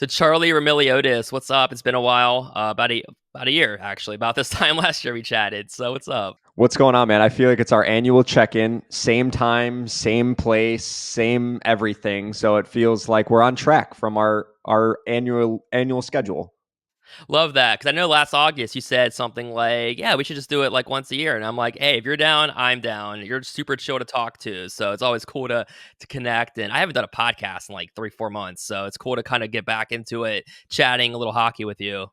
So Charlie Roumeliotis, what's up? It's been a while. About a year actually. About this time last year we chatted. So what's up? What's going on, man? I feel like it's our annual check-in, same time, same place, same everything. So it feels like we're on track from our annual schedule. Love that because I know last August you said something like, "Yeah, we should just do it like once a year." And I'm like, "Hey, if you're down, I'm down. You're super chill to talk to, so it's always cool to connect." And I haven't done a podcast in like 3 4 months, so it's cool to kind of get back into it, chatting a little hockey with you.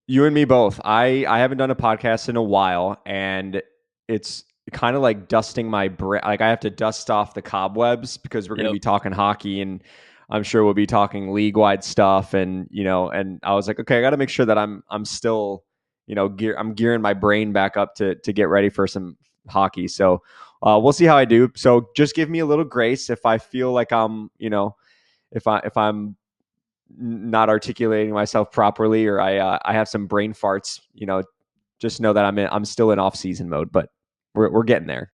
You and me both. I haven't done a podcast in a while, and it's kind of like dusting my brain. Like I have to dust off the cobwebs because we're going to Yep. be talking hockey, and I'm sure we'll be talking league wide stuff. And and I was like, okay, I got to make sure that I'm still, I'm gearing my brain back up to get ready for some hockey. So we'll see how I do. So just give me a little grace if I feel like if I'm not articulating myself properly or I have some brain farts, just know that I'm still in off season mode, but we're getting there.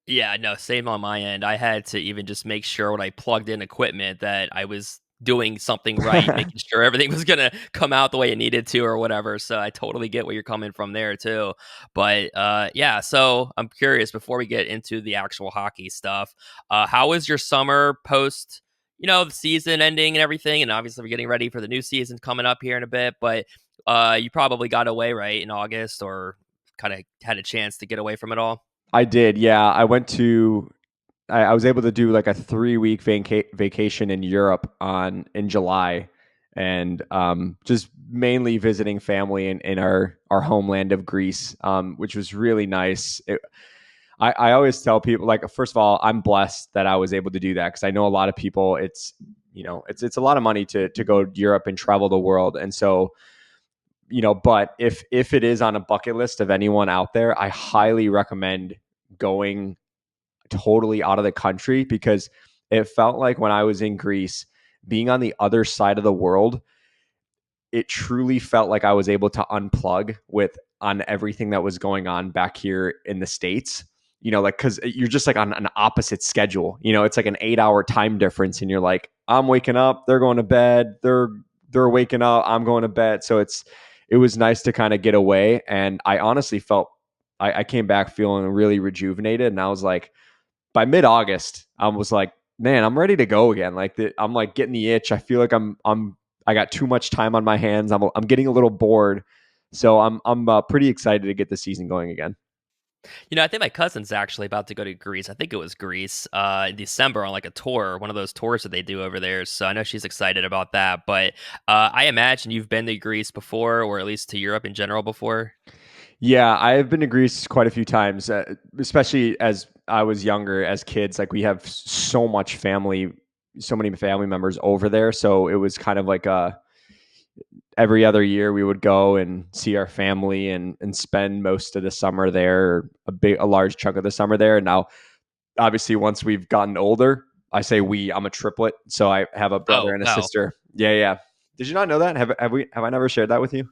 Yeah, no, same on my end. I had to even just make sure when I plugged in equipment that I was doing something right, making sure everything was gonna come out the way it needed to or whatever. So I totally get where you're coming from there too. But yeah, so I'm curious before we get into the actual hockey stuff, how was your summer post, the season ending and everything? And obviously we're getting ready for the new season coming up here in a bit, but you probably got away right in August or kind of had a chance to get away from it all. I did, yeah. I was able to do like a 3 week vacation in Europe on in July, and just mainly visiting family in our homeland of Greece, which was really nice. I always tell people, like, first of all, I'm blessed that I was able to do that because I know a lot of people. It's a lot of money to go to Europe and travel the world, and so but if it is on a bucket list of anyone out there, I highly recommend going totally out of the country because it felt like when I was in Greece, being on the other side of the world, it truly felt like I was able to unplug with on everything that was going on back here in the States. Like, because you're just like on an opposite schedule. It's like an 8 hour time difference, and you're like, I'm waking up, they're going to bed, they're waking up, I'm going to bed. So it was nice to kind of get away, and I honestly felt I came back feeling really rejuvenated, and I was like, by mid August, I was like, man, I'm ready to go again. Like I'm like getting the itch. I feel like I got too much time on my hands. I'm getting a little bored, so I'm pretty excited to get the season going again. I think my cousin's actually about to go to Greece. I think it was Greece in December on like a tour, one of those tours that they do over there. So I know she's excited about that. But I imagine you've been to Greece before, or at least to Europe in general before. Yeah, I've been to Greece quite a few times, especially as I was younger, as kids. Like we have so many family members over there. So it was kind of like every other year we would go and see our family and spend most of the summer there, or a large chunk of the summer there. And now, obviously, once we've gotten older, I'm a triplet, so I have a brother Oh, and a wow. sister. Yeah, yeah. Did you not know that? Have I never shared that with you?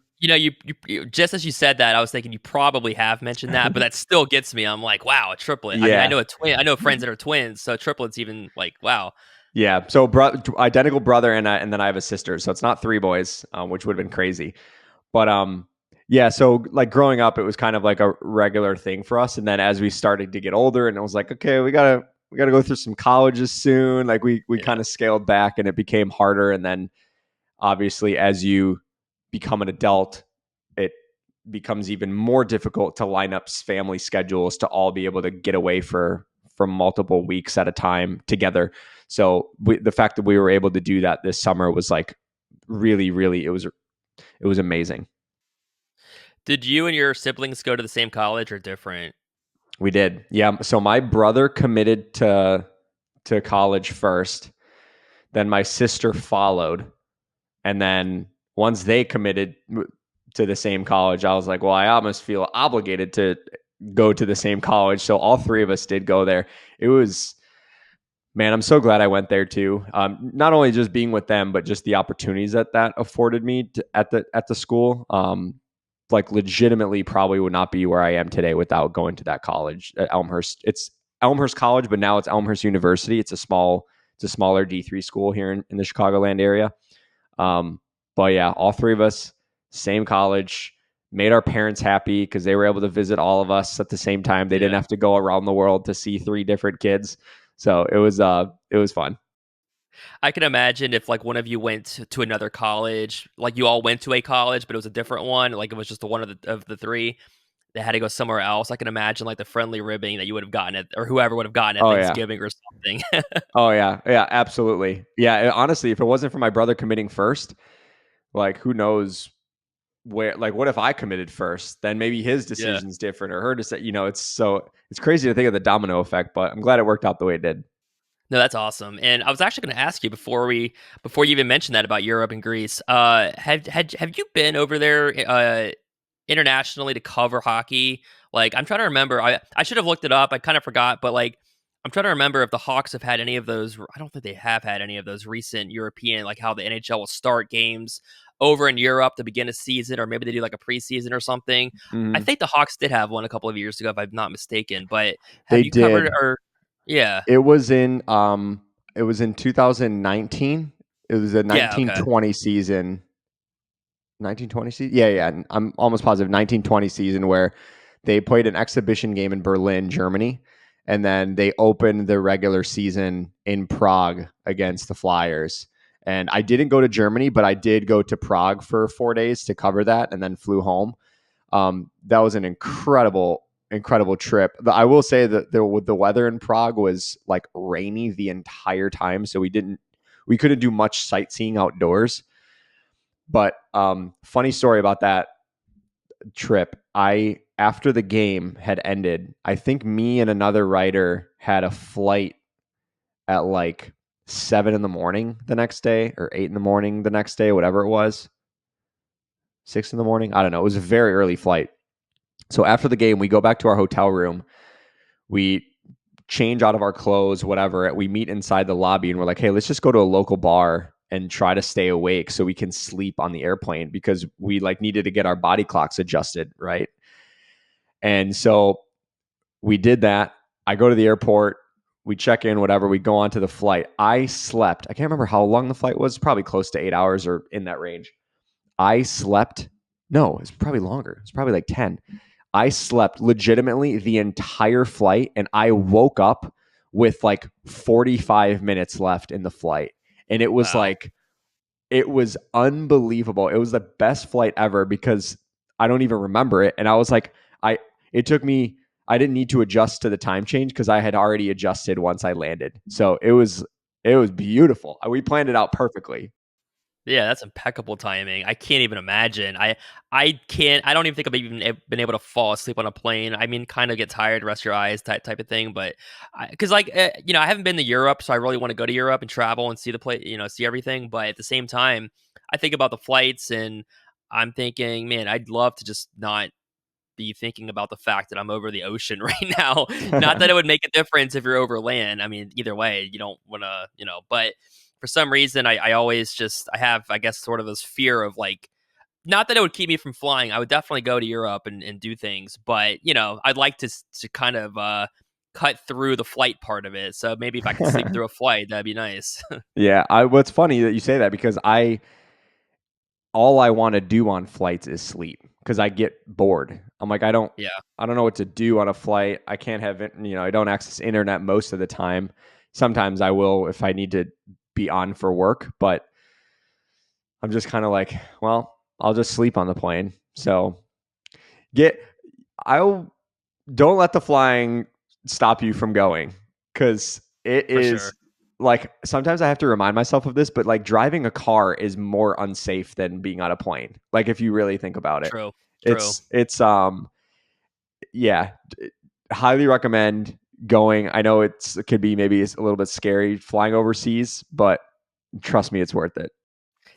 Just as you said that, I was thinking you probably have mentioned that, but that still gets me. I'm like, wow, a triplet. I mean, I Yeah. know a twin. I know friends that are twins, so triplets even like, wow. Yeah, so identical brother, and then I have a sister, so it's not three boys, which would have been crazy. But yeah. So like growing up, it was kind of like a regular thing for us, and then as we started to get older, and it was like, okay, we gotta go through some colleges soon. Like we Yeah. kind of scaled back, and it became harder. And then obviously, as you become an adult, it becomes even more difficult to line up family schedules to all be able to get away for multiple weeks at a time together. So the fact that we were able to do that this summer was like really, really, it was amazing. Did you and your siblings go to the same college or different? We did, yeah. So my brother committed to college first, then my sister followed, and then once they committed to the same college, I was like, well, I almost feel obligated to go to the same college. So all three of us did go there. It was, man, I'm so glad I went there too. Not only just being with them, but just the opportunities that afforded me at the school. Like legitimately, probably would not be where I am today without going to that college at Elmhurst. It's Elmhurst College, but now it's Elmhurst University. It's a smaller D3 school here in the Chicagoland area. Um, but yeah, all three of us, same college, made our parents happy because they were able to visit all of us at the same time. They didn't Yeah. have to go around the world to see three different kids. So it was fun. I can imagine if like one of you went to another college, like you all went to a college, but it was a different one, like it was just the one of the three that had to go somewhere else. I can imagine like the friendly ribbing that you would have gotten at, or whoever would have gotten at Oh yeah. Thanksgiving or something. Oh yeah. Yeah, absolutely. Yeah, honestly, if it wasn't for my brother committing first, like who knows where, like what if I committed first? Then maybe his Yeah. decision's different or her decision, it's crazy to think of the domino effect, but I'm glad it worked out the way it did. No, that's awesome. And I was actually going to ask you before you even mentioned that about Europe and Greece. Have you been over there internationally to cover hockey? Like I'm trying to remember. I should have looked it up. I kind of forgot, but like I'm trying to remember if the Hawks have had any of those. I don't think they have had any of those recent European, like how the NHL will start games over in Europe to begin a season, or maybe they do like a preseason or something. I Mhm. think the Hawks did have one a couple of years ago, if I'm not mistaken. But They have you covered did. or yeah. It was in it was in 2019. It was a Yeah, okay. 1920 season. 1920 season? Yeah, yeah. I'm almost positive 1920 season where they played an exhibition game in Berlin, Germany, and then they opened the regular season in Prague against the Flyers. And I didn't go to Germany, but I did go to Prague for 4 days to cover that and then flew home. That was an incredible trip. I will say that the weather in Prague was like rainy the entire time, so we couldn't do much sightseeing outdoors. But funny story about that trip. I After the game had ended, I think me and another writer had a flight at like 7 in the morning the next day or 8 in the morning the next day, whatever it was. 6 in the morning. I don't know. It was a very early flight. So after the game, we go back to our hotel room. We change out of our clothes, whatever. We meet inside the lobby and we're like, hey, let's just go to a local bar and try to stay awake so we can sleep on the airplane because we like needed to get our body clocks adjusted, right? And so we did that. I go to the airport, we check in, whatever, we go on to the flight. I slept. I can't remember how long the flight was, probably close to 8 hours or in that range. I slept. No, it's probably longer. It's probably like 10. I slept legitimately the entire flight and I woke up with like 45 minutes left in the flight. And Wow. it was unbelievable. It was the best flight ever because I don't even remember it. And I was like, it took me, I didn't need to adjust to the time change because I had already adjusted once I landed. So it was beautiful. We planned it out perfectly. Yeah, that's impeccable timing. I can't even imagine. I don't even think I've even been able to fall asleep on a plane. I mean, kind of get tired, rest your eyes, type of thing. But because like I haven't been to Europe, so I really want to go to Europe and travel and see the place, see everything. But at the same time, I think about the flights, and I'm thinking, man, I'd love to just not be thinking about the fact that I'm over the ocean right now. Not that it would make a difference if you're over land. I mean, either way, you don't want to, but for some reason, I always I have, I guess, sort of this fear of like, not that it would keep me from flying. I would definitely go to Europe and do things, but, I'd like to kind of cut through the flight part of it. So maybe if I could sleep through a flight, that'd be nice. Yeah, what's funny that you say that because I all I want to do on flights is sleep because I get bored. I'm like Yeah, I don't know what to do on a flight. I can't have it, I don't access internet most of the time. Sometimes I will if I need to be on for work, but I'm just kind of like, well, I'll just sleep on the plane. So, get I'll don't let the flying stop you from going because it for sure. is like sometimes I have to remind myself of this, but like driving a car is more unsafe than being on a plane. Like if you really think about it, True. True. it's yeah, highly recommend going. I know it could be maybe it's a little bit scary flying overseas, but trust me, it's worth it.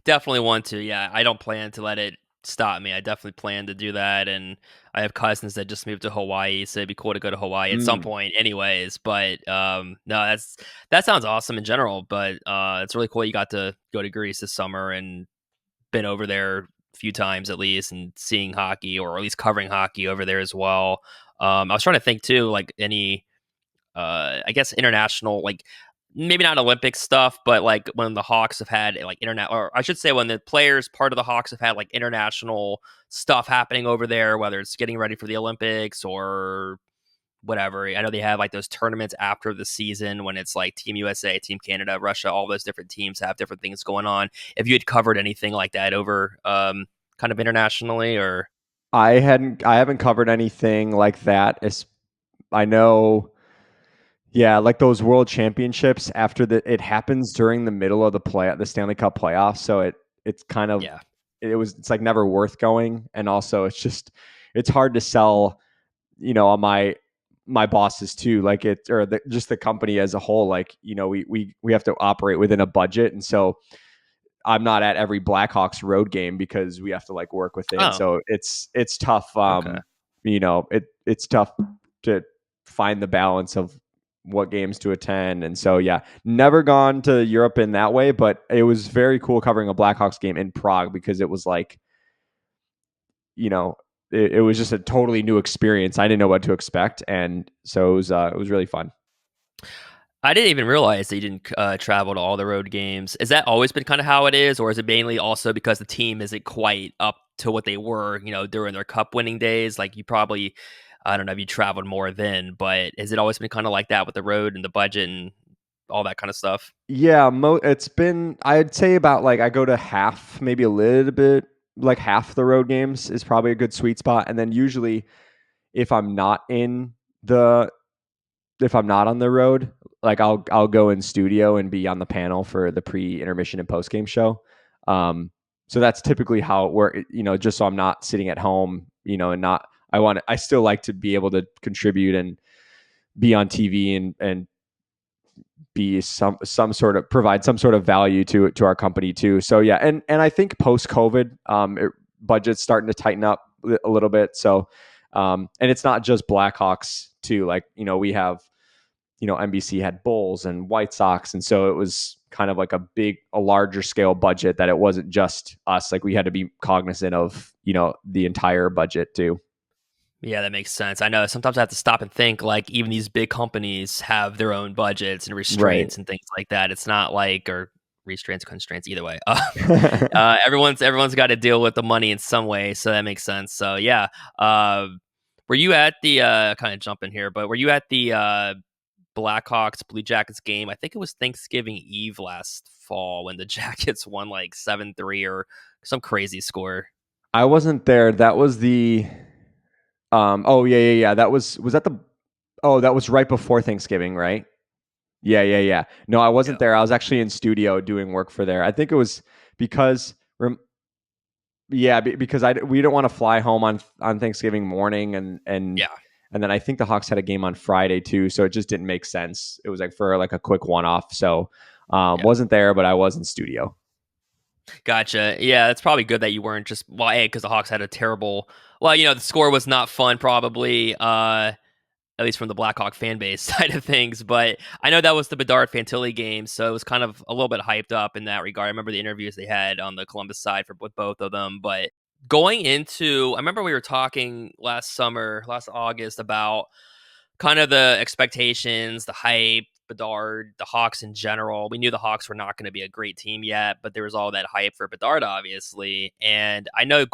Definitely want to. Yeah, I don't plan to let it stop me. I definitely plan to do that, and I have cousins that just moved to Hawaii, so it'd be cool to go to Hawaii at some Mm. point, anyways. But no, that sounds awesome in general. But it's really cool you got to go to Greece this summer and been over there a few times at least, and seeing hockey or at least covering hockey over there as well. I was trying to think too, like any I guess international like maybe not Olympic stuff, but like when the Hawks have had like internet, or I should say when the players part of the Hawks have had like international stuff happening over there, whether it's getting ready for the Olympics or whatever. I know they have like those tournaments after the season when it's like Team USA, Team Canada, Russia, all those different teams have different things going on. If you had covered anything like that over kind of internationally or I haven't covered anything like that. I know, yeah, like those world championships after it happens during the middle of the Stanley Cup playoffs. So it's kind of, yeah. it's like never worth going. And also it's hard to sell, on my bosses too, like just the company as a whole. Like, we have to operate within a budget. And so I'm not at every Blackhawks road game because we have to like work within. Oh, So it's tough. okay. It's tough to find the balance of what games to attend. And so yeah, never gone to Europe in that way, but it was very cool covering a Blackhawks game in Prague because it was like, you know, it was just a totally new experience. I didn't know what to expect, and so it was really fun. I didn't even realize that you didn't travel to all the road games. Has that always been kind of how it is, or is it mainly also because the team isn't quite up to what they were, during their cup winning days? Like you probably, I don't know if you traveled more then, but has it always been kind of like that with the road and the budget and all that kind of stuff? Yeah, it's been, I'd say about like I go to half, maybe a little bit, like half the road games is probably a good sweet spot. And then usually if I'm not in the if I'm not on the road, like I'll go in studio and be on the panel for the pre-intermission and post-game show. Um, so that's typically how it works, just so I'm not sitting at home, and not I still like to be able to contribute and be on TV and be some sort of provide some sort of value to our company too. So yeah, and I think post COVID, budget's starting to tighten up a little bit. So, and it's not just Blackhawks too. Like we have, NBC had Bulls and White Sox, and so it was kind of like a larger scale budget that it wasn't just us. Like we had to be cognizant of the entire budget too. Yeah, that makes sense. I know sometimes I have to stop and think like even these big companies have their own budgets and Right. restraints and things like that. It's not like or restraints, constraints, either way. Everyone's got to deal with the money in some way, so that makes sense. So yeah, uh, were you at the kind of jumping here, but were you at the Blackhawks Blue Jackets game? I think it was Thanksgiving Eve last fall when the Jackets won like 7-3 or some crazy score. I wasn't there. That was the oh yeah. Was that the Oh, that was right before Thanksgiving, right? Yeah. No, I Yeah, wasn't there. I was actually in studio doing work for there. I think it was because yeah, because we don't want to fly home on Thanksgiving morning, yeah, and then I think the Hawks had a game on Friday too, so it just didn't make sense. It was like for like a quick one off. So yeah. wasn't there, but I was in studio. Gotcha. Yeah, it's probably good that you weren't just well, A, because the Hawks had a terrible. Well, the score was not fun, probably. At least from the Blackhawk fan base side of things. But I know that was the Bedard Fantilli game, so it was kind of a little bit hyped up in that regard. I remember the interviews they had on the Columbus side with both of them. But going into, I remember we were talking last summer, last August, about kind of the expectations, the hype, Bedard, the Hawks in general. We knew the Hawks were not going to be a great team yet, but there was all that hype for Bedard, obviously. And I know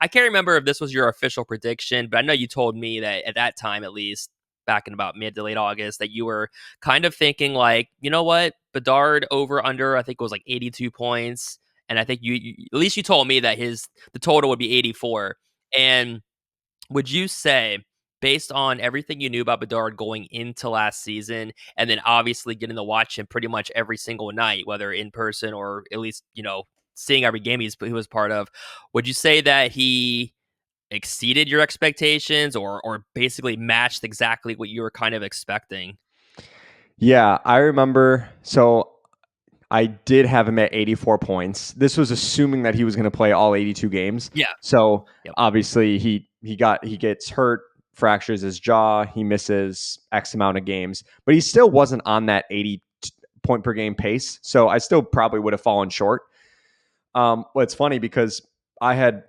I can't remember if this was your official prediction, but I know you told me that at that time, at least back in about mid to late August, that you were kind of thinking like, you know what, Bedard over under, I think it was like 82 points. And I think at least you told me that the total would be 84. And would you say, based on everything you knew about Bedard going into last season, and then obviously getting to watch him pretty much every single night, whether in person or at least, seeing every game he was part of, would you say that he exceeded your expectations or basically matched exactly what you were kind of expecting? Yeah, I remember. So I did have him at 84 points. This was assuming that he was going to play all 82 games. Yeah. So Yep. obviously he gets hurt, fractures his jaw, he misses X amount of games, but he still wasn't on that 80 point per game pace. So I still probably would have fallen short. Well, it's funny because I had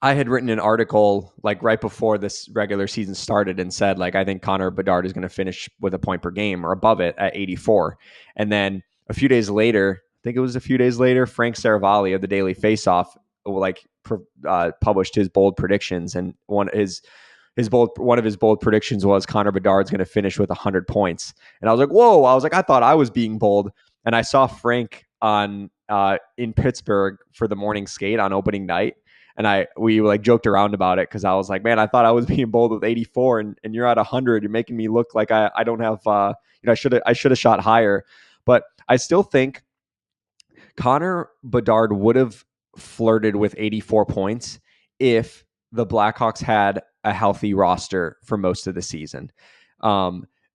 I had written an article like right before this regular season started and said like I think Connor Bedard is going to finish with a point per game or above it at 84. And then a few days later, I think it was a few days later, Frank Saravalli of the Daily Faceoff like published his bold predictions, and one of his bold predictions was Connor Bedard's going to finish with 100 points. And I was like, whoa! I was like, I thought I was being bold, and I saw Frank on in Pittsburgh for the morning skate on opening night, and we like joked around about it because I was like, man, I thought I was being bold with 84, and you're at 100. You're making me look like I don't have I should have shot higher, but I still think Connor Bedard would have flirted with 84 points if the Blackhawks had a healthy roster for most of the season.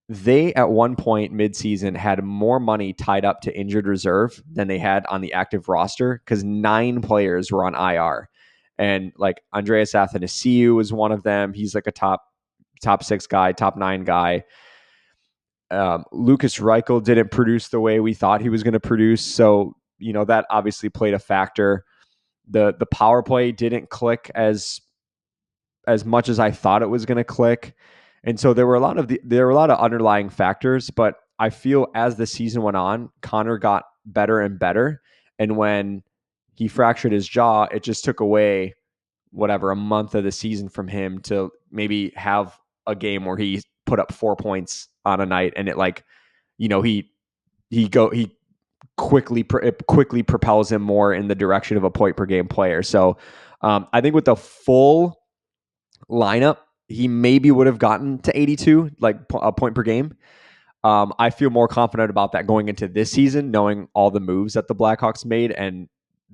They at one point midseason had more money tied up to injured reserve than they had on the active roster because 9 players were on IR. And like Andreas Athanasiou was one of them. He's like a top 6 guy, top 9 guy. Lucas Reichel didn't produce the way we thought he was going to produce, so that obviously played a factor. The power play didn't click as much as I thought it was going to click, and so there were a lot of underlying factors. But I feel as the season went on, Connor got better and better, and when he fractured his jaw, it just took away a month of the season from him to maybe have a game where he put up 4 points on a night, and he quickly propels him more in the direction of a point per game player. So I think with the full lineup, he maybe would have gotten to 82, like a point per game. I feel more confident about that going into this season, knowing all the moves that the Blackhawks made and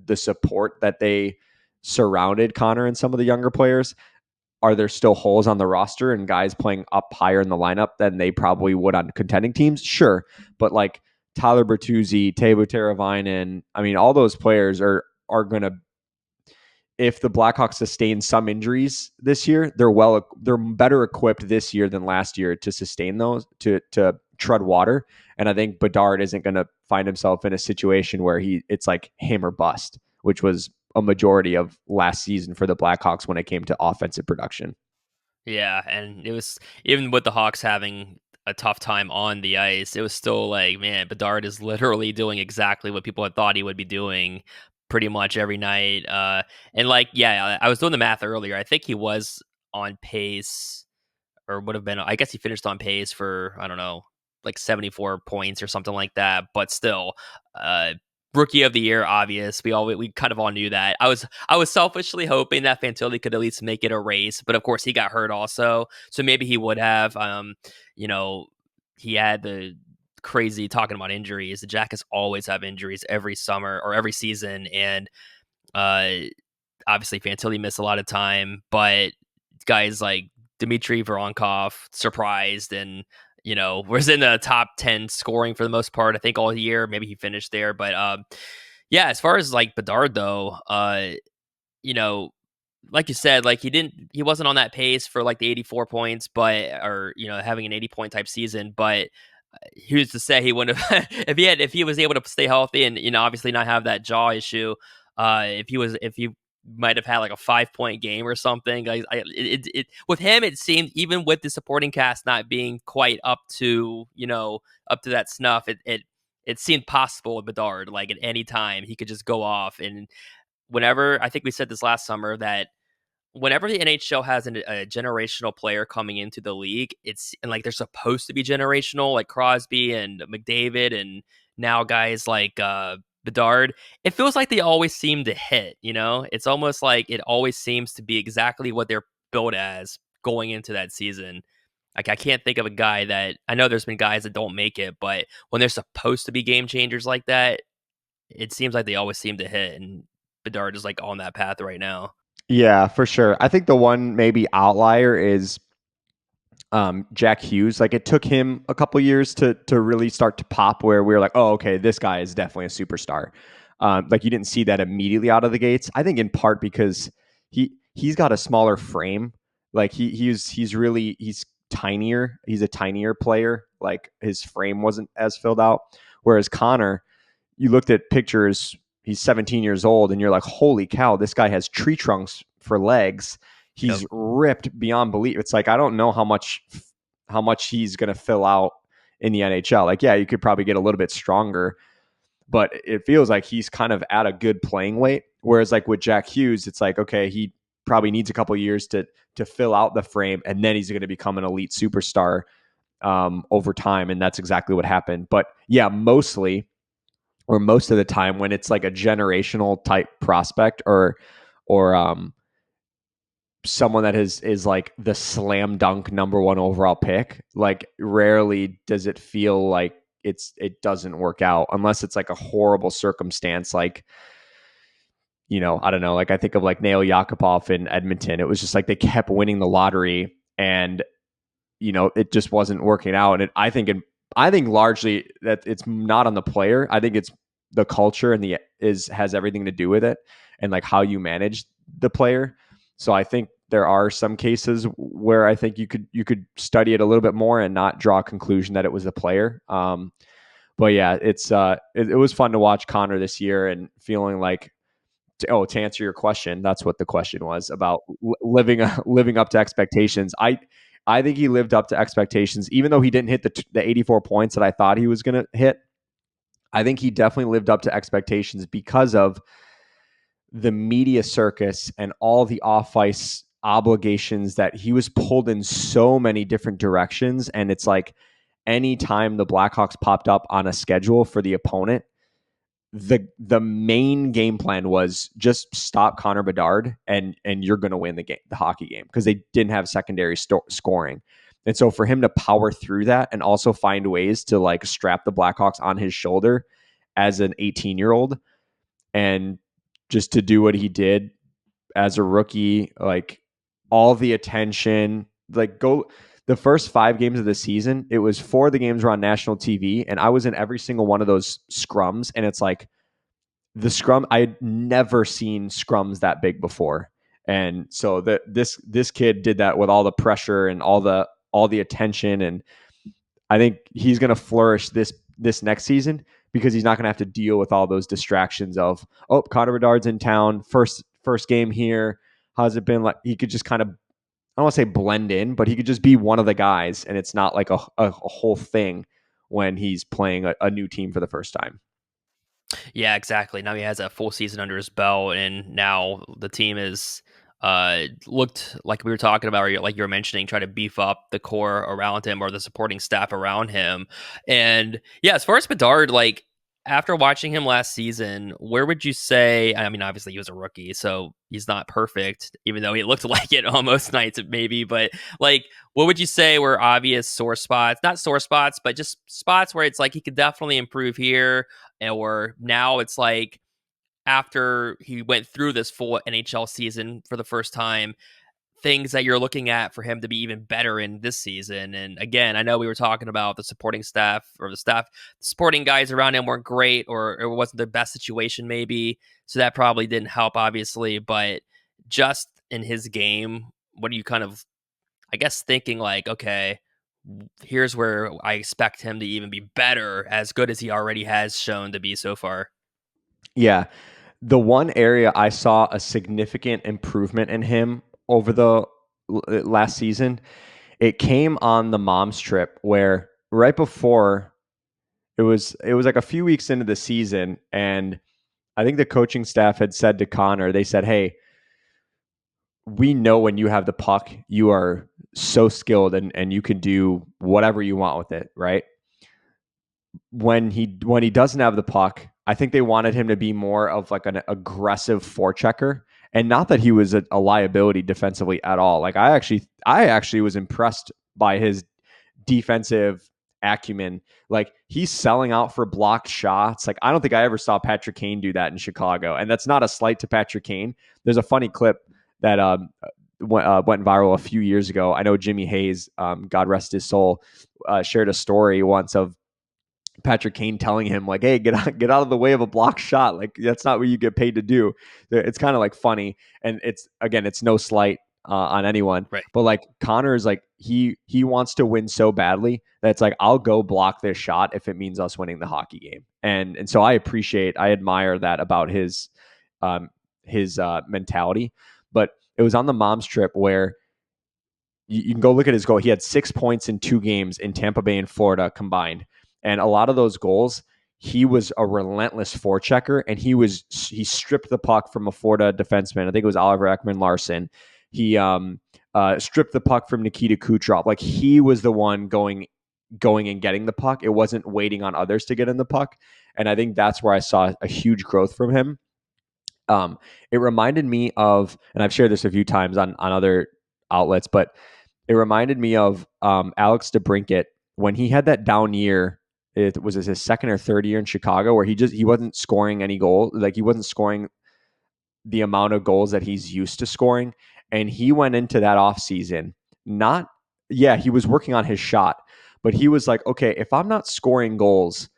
the support that they surrounded Connor and some of the younger players. Are there still holes on the roster and guys playing up higher in the lineup than they probably would on contending teams? Sure. But like Tyler Bertuzzi, Teuvo Teravainen, I mean, all those players are going to, if the Blackhawks sustain some injuries this year, they're better equipped this year than last year to sustain those, to tread water. And I think Bedard isn't going to find himself in a situation where it's like him or bust, which was a majority of last season for the Blackhawks when it came to offensive production. Yeah, and it was even with the Hawks having a tough time on the ice, it was still like, man, Bedard is literally doing exactly what people had thought he would be doing pretty much every night. And like, yeah, I was doing the math earlier. I think he was on pace or would have been, I guess he finished on pace for, I don't know, like 74 points or something like that. But still, uh, rookie of the year, obvious. We kind of all knew that. I was selfishly hoping that Fantilli could at least make it a race, but of course he got hurt also, so maybe he would have. You know, he had the crazy talking about injuries. The Jackets always have injuries every summer or every season, and uh, obviously Fantilli missed a lot of time, but guys like Dmitry Voronkov surprised and was in the top 10 scoring for the most part, I think, all year. Maybe he finished there, but yeah, as far as like Bedard though, you know, like you said, like he wasn't on that pace for like the 84 points, but or having an 80-point type season, but who's to say he wouldn't have if he was able to stay healthy and obviously not have that jaw issue. If he might have had like a 5-point game or something. With him, it seemed, even with the supporting cast not being quite up to that snuff, it seemed possible with Bedard. Like at any time he could just go off. And whenever, I think we said this last summer, that whenever the NHL has a generational player coming into the league, and like they're supposed to be generational, like Crosby and McDavid, and now guys like Bedard, it feels like they always seem to hit. It's almost like it always seems to be exactly what they're built as going into that season. Like I can't think of a guy that, I know there's been guys that don't make it, but when they're supposed to be game changers like that, it seems like they always seem to hit, and Bedard is like on that path right now. Yeah, for sure. I think the one maybe outlier is Jack Hughes. Like it took him a couple years to really start to pop, where we were like, oh, okay, this guy is definitely a superstar. Like you didn't see that immediately out of the gates. I think in part because he's got a smaller frame. Like he's tinier. He's a tinier player. Like his frame wasn't as filled out. Whereas Connor, you looked at pictures, he's 17 years old, and you're like, holy cow, this guy has tree trunks for legs, Yep. he's ripped beyond belief. It's like I don't know how much he's going to fill out in the NHL. Like, yeah, you could probably get a little bit stronger, but it feels like he's kind of at a good playing weight. Whereas like with Jack Hughes, it's like, okay, he probably needs a couple of years to fill out the frame, and then he's going to become an elite superstar over time. And that's exactly what happened. But yeah, mostly or most of the time when it's like a generational type prospect or someone that is like the slam dunk number one overall pick, like rarely does it feel like it doesn't work out unless it's like a horrible circumstance, like I don't know, like I think of like Nail Yakupov in Edmonton. It was just like they kept winning the lottery and it just wasn't working out. And I think largely that it's not on the player. I think it's the culture and the is has everything to do with it, and like how you manage the player. So I think there are some cases where I think you could study it a little bit more and not draw a conclusion that it was the player. But yeah, it was fun to watch Connor this year and feeling like, to answer your question, that's what the question was about, living up to expectations. I think he lived up to expectations, even though he didn't hit the 84 points that I thought he was going to hit. I think he definitely lived up to expectations because of the media circus and all the off ice obligations that he was pulled in so many different directions. And it's like anytime the Blackhawks popped up on a schedule for the opponent, the main game plan was just stop Connor Bedard and you're going to win the hockey game, because they didn't have secondary scoring. And so for him to power through that and also find ways to like strap the Blackhawks on his shoulder as an 18-year-old, and just to do what he did as a rookie, like all the attention, like go the first 5 games of the season, it was 4 of the games were on national TV, and I was in every single one of those scrums, and it's like the scrum, I had never seen scrums that big before. And so this kid did that with all the pressure and all the attention, and I think he's going to flourish this next season because he's not going to have to deal with all those distractions of, oh, Connor Bedard's in town, first game here. How's it been? Like he could just kind of, I don't want to say blend in, but he could just be one of the guys, and it's not like a whole thing when he's playing a new team for the first time. Yeah, exactly. Now he has a full season under his belt, and now the team is looked like we were talking about, or like you were mentioning, try to beef up the core around him or the supporting staff around him. And yeah, as far as Bedard, like after watching him last season, where would you say? I mean, obviously he was a rookie, so he's not perfect, even though he looked like it almost nights maybe. But like, what would you say were obvious sore spots? Not sore spots, but just spots where it's like he could definitely improve here, or now it's like after he went through this full NHL season for the first time, things that you're looking at for him to be even better in this season. And again, I know we were talking about the supporting staff, or the supporting guys around him weren't great, or it wasn't the best situation maybe. So that probably didn't help, obviously. But just in his game, what are you kind of, I guess, thinking like, okay, here's where I expect him to even be better, as good as he already has shown to be so far? Yeah. The one area I saw a significant improvement in him over the last season, it came on the mom's trip, where right before it was like a few weeks into the season, and I think the coaching staff had said to Connor, they said, "Hey, we know when you have the puck, you are so skilled and you can do whatever you want with it, right?" When he doesn't have the puck, I think they wanted him to be more of like an aggressive forechecker, and not that he was a liability defensively at all. Like I actually was impressed by his defensive acumen. Like he's selling out for blocked shots. Like I don't think I ever saw Patrick Kane do that in Chicago, and that's not a slight to Patrick Kane. There's a funny clip that went viral a few years ago. I know Jimmy Hayes, God rest his soul, shared a story once of Patrick Kane telling him like, "Hey, get out of the way of a block shot. Like that's not what you get paid to do." It's kind of like funny, and it's no slight on anyone, Right. but like Connor is like he wants to win so badly that it's like I'll go block this shot if it means us winning the hockey game, and so I admire that about his mentality. But It was on the mom's trip where you can go look at his goal. He had 6 points in 2 games in Tampa Bay and Florida combined. And a lot of those goals, he was a relentless forechecker, and he stripped the puck from a Florida defenseman. I think it was Oliver Ekman-Larsson. He stripped the puck from Nikita Kucherov. Like, he was the one going and getting the puck. It wasn't waiting on others to get in the puck. And I think that's where I saw a huge growth from him. It reminded me of, and I've shared this a few times on other outlets, but it reminded me of Alex DeBrincat when he had that down year. It was his second or third year in Chicago where he wasn't scoring any goals. Like, he wasn't scoring the amount of goals that he's used to scoring. And he went into that offseason not, yeah, he was working on his shot, but he was like, okay, if I'm not scoring goals,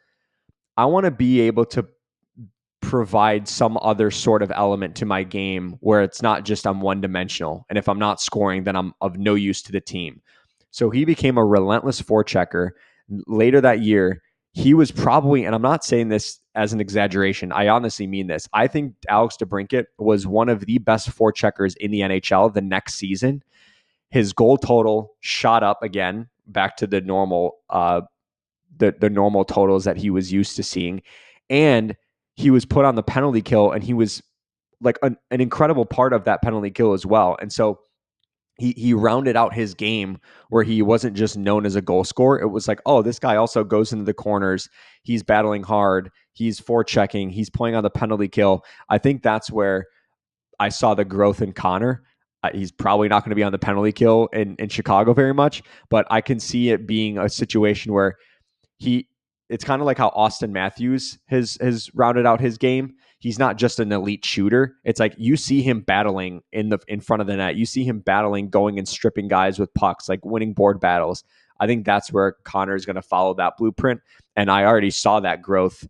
I want to be able to provide some other sort of element to my game where it's not just I'm one dimensional. And if I'm not scoring, then I'm of no use to the team. So he became a relentless forechecker. Later that year, he was probably, and I'm not saying this as an exaggeration, I honestly mean this. I think Alex DeBrincat was one of the best forecheckers in the NHL the next season. His goal total shot up again back to the normal the normal totals that he was used to seeing. And he was put on the penalty kill, and he was like an incredible part of that penalty kill as well. And so he rounded out his game where he wasn't just known as a goal scorer. It was like, oh, this guy also goes into the corners. He's battling hard. He's forechecking. He's playing on the penalty kill. I think that's where I saw the growth in Connor. He's probably not going to be on the penalty kill in Chicago very much, but I can see it being a situation where he it's kind of like how Austin Matthews has rounded out his game. He's not just an elite shooter. It's like you see him battling in front of the net. You see him battling, going and stripping guys with pucks, like winning board battles. I think that's where Connor is going to follow that blueprint. And I already saw that growth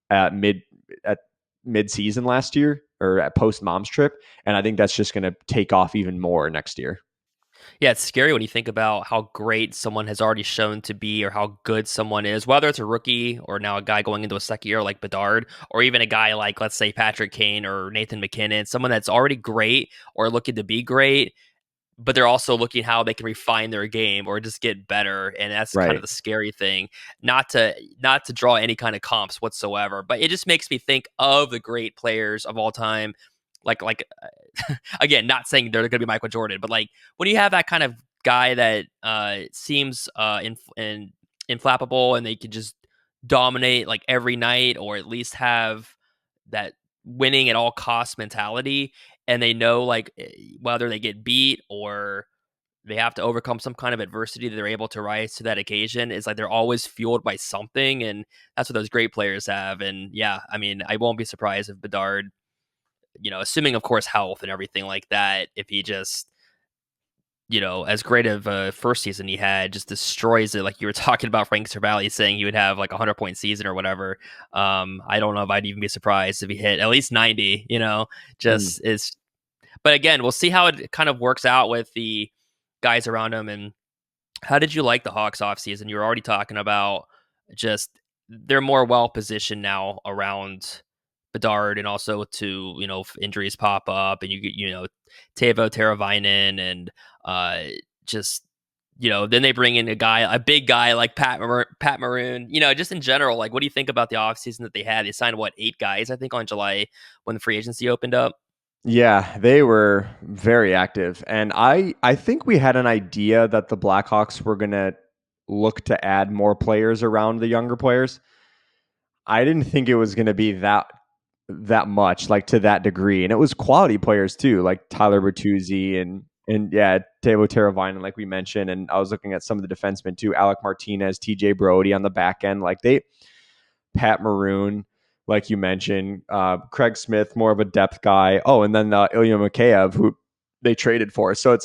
at mid season last year, or at post mom's trip. And I think that's just going to take off even more next year. Yeah, it's scary when you think about how great someone has already shown to be or how good someone is, whether it's a rookie or now a guy going into a second year like Bedard, or even a guy like, let's say, Patrick Kane or Nathan McKinnon, someone that's already great or looking to be great, but they're also looking how they can refine their game or just get better. And that's kind of Right. the scary thing. Not to draw any kind of comps whatsoever, but it just makes me think of the great players of all time. Like again, not saying they're going to be Michael Jordan, but like when you have that kind of guy that seems inflappable and they could just dominate like every night, or at least have that winning at all cost mentality, and they know like whether they get beat or they have to overcome some kind of adversity, that they're able to rise to that occasion. It's like they're always fueled by something, and that's what those great players have. And yeah, I mean, I won't be surprised if Bedard, assuming of course health and everything like that, if he just, as great of a first season he had, just destroys it. Like you were talking about Frank Cervalli saying he would have like a 100-point season or whatever. I don't know if I'd even be surprised if he hit at least 90. Mm. Just is. But again, we'll see how it kind of works out with the guys around him. And how did you like the Hawks offseason? You were already talking about just they're more well positioned now around Bedard, and also to, if injuries pop up and you get, Teuvo Teravainen and just, then they bring in a big guy like Pat Maroon, just in general. Like, what do you think about the offseason that they had? They signed, what, 8 guys, I think, on July when the free agency opened up? Yeah, they were very active. And I think we had an idea that the Blackhawks were going to look to add more players around the younger players. I didn't think it was going to be that much, like to that degree. And it was quality players too, like Tyler Bertuzzi and yeah, Teuvo Teravainen, like we mentioned. And I was looking at some of the defensemen too, Alec Martinez, TJ Brody on the back end. Pat Maroon, like you mentioned, Craig Smith, more of a depth guy. Oh, and then Ilya Mikheyev, who they traded for. So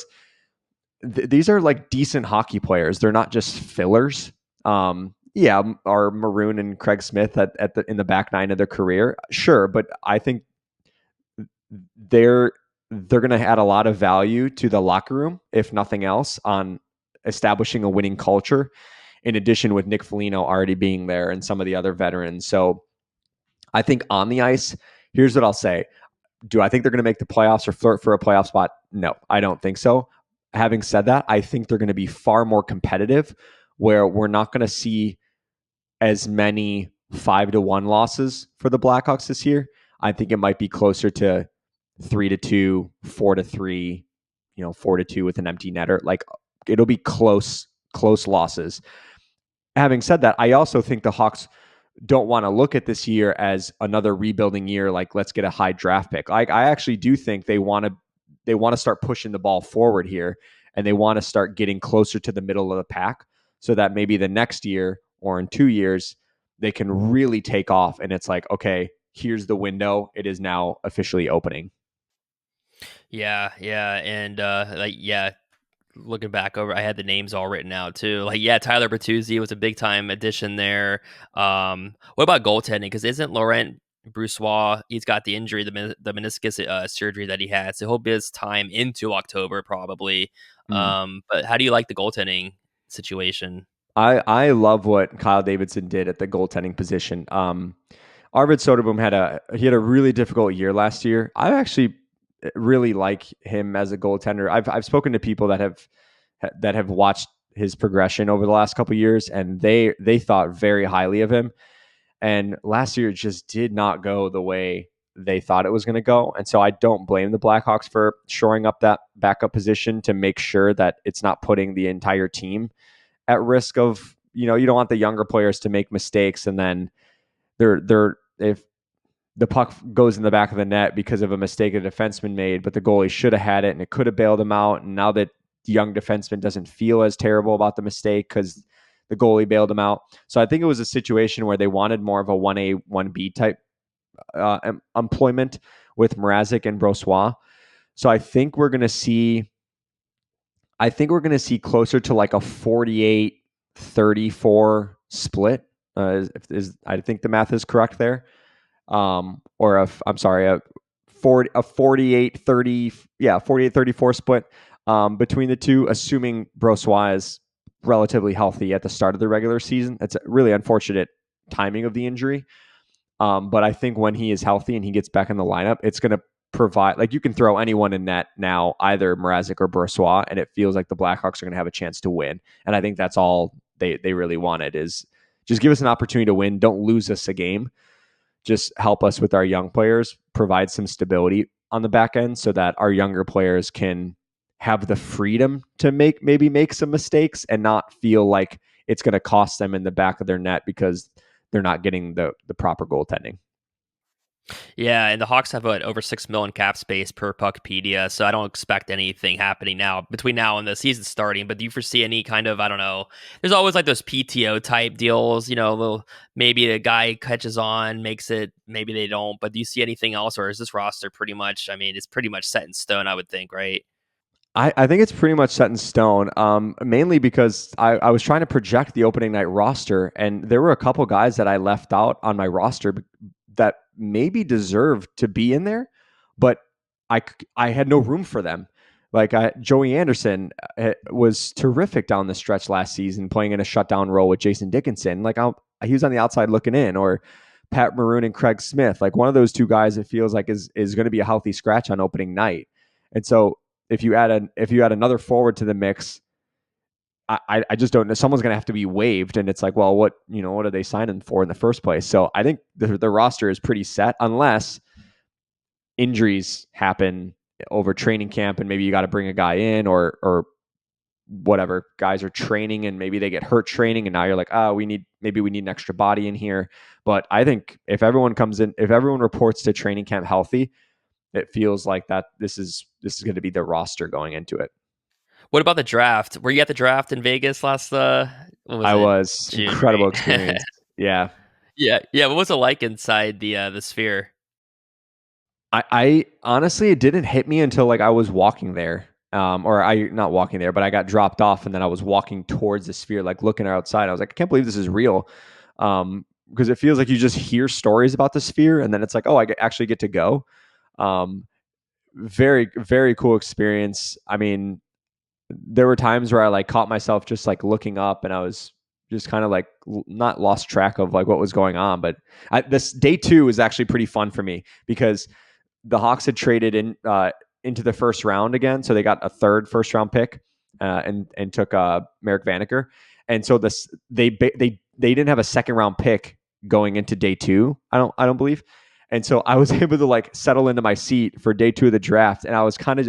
these are like decent hockey players. They're not just fillers. Yeah, are Maroon and Craig Smith in the back nine of their career? Sure, but I think they're going to add a lot of value to the locker room, if nothing else, on establishing a winning culture. In addition, with Nick Foligno already being there and some of the other veterans, so I think on the ice, here's what I'll say. Do I think they're going to make the playoffs or flirt for a playoff spot? No, I don't think so. Having said that, I think they're going to be far more competitive, where we're not going to see as many 5-1 losses for the Blackhawks this year. I think it might be closer to 3-2, 4-3, 4-2 with an empty netter. Like, it'll be close losses. Having said that, I also think the Hawks don't want to look at this year as another rebuilding year. Like, let's get a high draft pick. Like, I actually do think they want to start pushing the ball forward here, and they want to start getting closer to the middle of the pack, so that maybe the next year or in 2 years they can really take off. And it's like, okay, here's the window. It is now officially opening. Yeah, yeah, and like yeah, looking back over, I had the names all written out too. Like yeah, Tyler Bertuzzi was a big time addition there. What about goaltending? Because isn't Laurent Brossoit? He's got the injury, the meniscus surgery that he had, so he'll be his time into October probably. Mm. But how do you like the goaltending situation? I love what Kyle Davidson did at the goaltending position. Arvid Soderblom had a really difficult year last year. I actually really like him as a goaltender. I've spoken to people that have watched his progression over the last couple of years, and they thought very highly of him. And last year it just did not go the way they thought it was going to go. And so I don't blame the Blackhawks for shoring up that backup position to make sure that it's not putting the entire team at risk of, you don't want the younger players to make mistakes, and then they're if the puck goes in the back of the net because of a mistake a defenseman made, but the goalie should have had it and it could have bailed him out. And now that the young defenseman doesn't feel as terrible about the mistake because the goalie bailed him out. So I think it was a situation where they wanted more of a 1A, 1B type employment with Mrazek and Brossoit. So I think we're going to see closer to like a 48-34 split. I think the math is correct there. Or I'm sorry, a 48-30, yeah, 48-34 split between the two, assuming Brossoit is relatively healthy at the start of the regular season. It's a really unfortunate timing of the injury. But I think when he is healthy and he gets back in the lineup, it's going to provide, like, you can throw anyone in net now, either Mrazek or Brossoit, and it feels like the Blackhawks are going to have a chance to win. And I think that's all they really wanted, is just give us an opportunity to win. Don't lose us a game. Just help us with our young players, provide some stability on the back end so that our younger players can have the freedom to maybe make some mistakes and not feel like it's going to cost them in the back of their net because they're not getting the proper goaltending. Yeah, and the Hawks have what, over 6 million cap space per Puckpedia, so I don't expect anything happening now between now and the season starting. But do you foresee any kind of, I don't know? There's always like those PTO type deals, maybe a guy catches on, makes it, maybe they don't. But do you see anything else, or is this roster pretty much? I mean, it's pretty much set in stone, I would think, right? I think it's pretty much set in stone, mainly because I was trying to project the opening night roster, and there were a couple guys that I left out on my roster that maybe deserved to be in there, but I, I had no room for them. Like, Joey Anderson was terrific down the stretch last season, playing in a shutdown role with Jason Dickinson. Like, he was on the outside looking in, or Pat Maroon and Craig Smith. Like, one of those two guys, it feels like is going to be a healthy scratch on opening night. And so if you add another forward to the mix, I just don't know. Someone's going to have to be waived, and it's like, well, what are they signing for in the first place? So I think the roster is pretty set, unless injuries happen over training camp, and maybe you got to bring a guy in, or whatever. Guys are training, and maybe they get hurt training, and now you're like, we need an extra body in here. But I think if everyone comes in, if everyone reports to training camp healthy, it feels like that this is going to be the roster going into it. What about the draft? Were you at the draft in Vegas last? What was I it? was June, incredible right? experience. Yeah. Yeah, yeah. What was it like inside the Sphere? I honestly, it didn't hit me until like I was walking there. Or I not walking there, but I got dropped off and then I was walking towards the Sphere, like looking outside. I was like, I can't believe this is real. Because it feels like you just hear stories about the Sphere and then it's like, oh, actually get to go. Very, very cool experience. I mean, there were times where I like caught myself just like looking up and I was just kind of like not lost track of like what was going on. But this day two was actually pretty fun for me because the Hawks had traded into the first round again, so they got a third first round pick and took Merrick Vanaker, and so they didn't have a second round pick going into day two. I don't believe, and so I was able to like settle into my seat for day two of the draft, and I was kind of